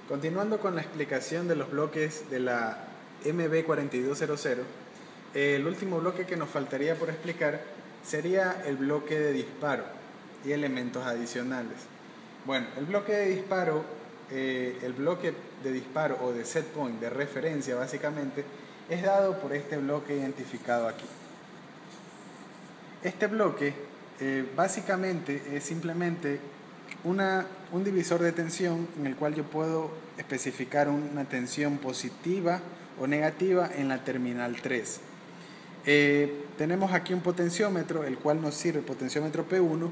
Continuando con la explicación de los bloques de la MB4200, el último bloque que nos faltaría por explicar sería el bloque de disparo y elementos adicionales. Bueno, el bloque de disparo o de set point, de referencia básicamente, es dado por este bloque identificado aquí. Este bloque básicamente es simplemente un divisor de tensión en el cual yo puedo especificar una tensión positiva o negativa en la terminal 3. Tenemos aquí un potenciómetro, el cual nos sirve, el potenciómetro P1,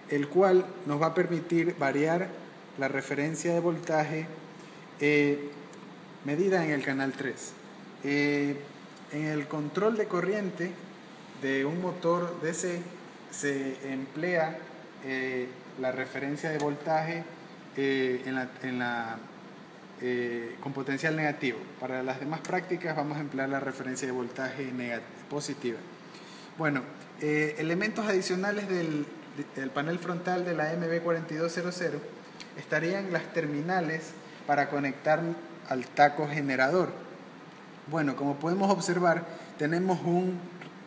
el cual nos va a permitir variar la referencia de voltaje medida en el canal 3. En el control de corriente de un motor DC se emplea la referencia de voltaje con potencial negativo. Para las demás prácticas vamos a emplear la referencia de voltaje positiva. Bueno, elementos adicionales del panel frontal de la MB4200 estarían las terminales para conectar al taco generador. Bueno, como podemos observar, tenemos un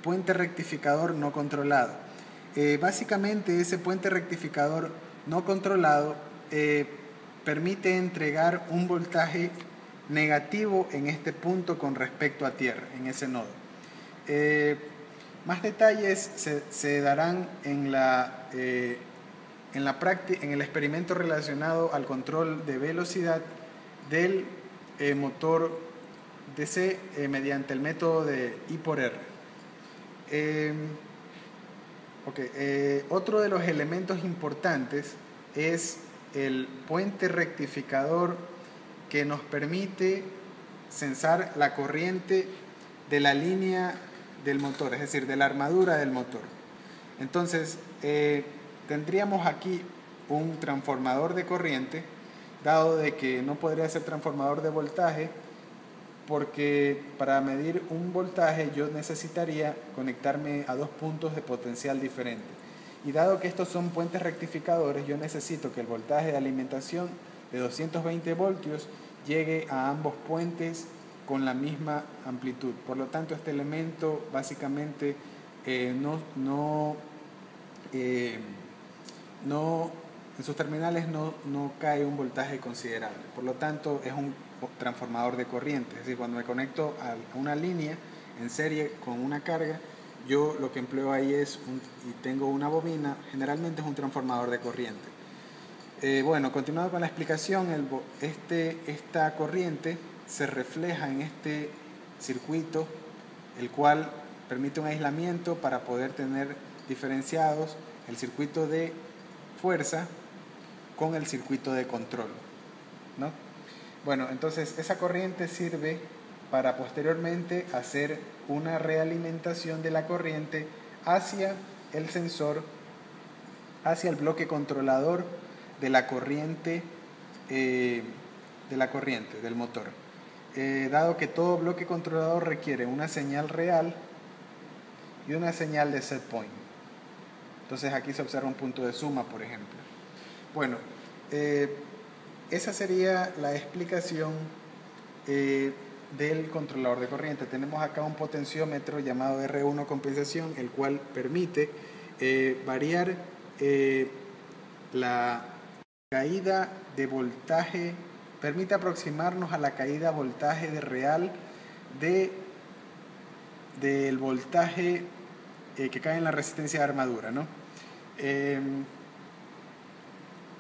puente rectificador no controlado. Básicamente ese puente rectificador no controlado permite entregar un voltaje negativo en este punto con respecto a tierra, en ese nodo. Más detalles se darán en el experimento relacionado al control de velocidad del motor DC mediante el método de I por R. Otro de los elementos importantes es el puente rectificador que nos permite censar la corriente de la línea del motor, es decir, de la armadura del motor. Entonces, tendríamos aquí un transformador de corriente, dado de que no podría ser transformador de voltaje, porque para medir un voltaje yo necesitaría conectarme a dos puntos de potencial diferentes. Y dado que estos son puentes rectificadores, yo necesito que el voltaje de alimentación de 220 voltios llegue a ambos puentes con la misma amplitud. Por lo tanto, este elemento básicamente en sus terminales no cae un voltaje considerable. Por lo tanto, es un transformador de corriente. Es decir, cuando me conecto a una línea en serie con una carga, yo lo que empleo ahí y tengo una bobina, generalmente es un transformador de corriente. Bueno, continuando con la explicación, esta corriente se refleja en este circuito, el cual permite un aislamiento para poder tener diferenciados el circuito de fuerza con el circuito de control, ¿no? Bueno, entonces esa corriente sirve para posteriormente hacer una realimentación de la corriente hacia el sensor, hacia el bloque controlador de la corriente del motor. Dado que todo bloque controlador requiere una señal real y una señal de set point. Entonces aquí se observa un punto de suma, por ejemplo. Bueno, esa sería la explicación del controlador de corriente. Tenemos acá un potenciómetro llamado R1 compensación, el cual permite variar la caída de voltaje, permite aproximarnos a la caída de voltaje real del voltaje que cae en la resistencia de armadura, ¿no?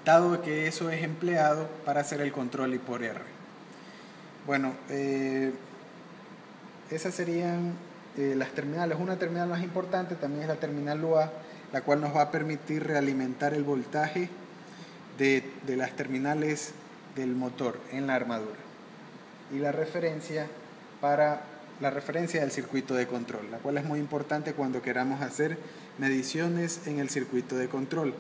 Dado que eso es empleado para hacer el control I por R. Bueno, esas serían las terminales. Una terminal más importante también es la terminal UA, la cual nos va a permitir realimentar el voltaje de las terminales del motor en la armadura. Y la referencia del circuito de control, la cual es muy importante cuando queramos hacer mediciones en el circuito de control,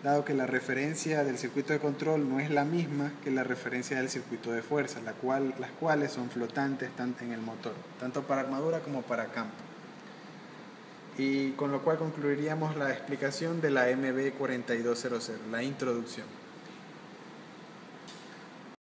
dado que la referencia del circuito de control no es la misma que la referencia del circuito de fuerza, las cuales son flotantes tanto en el motor, tanto para armadura como para campo. Y con lo cual concluiríamos la explicación de la MB4200, la introducción.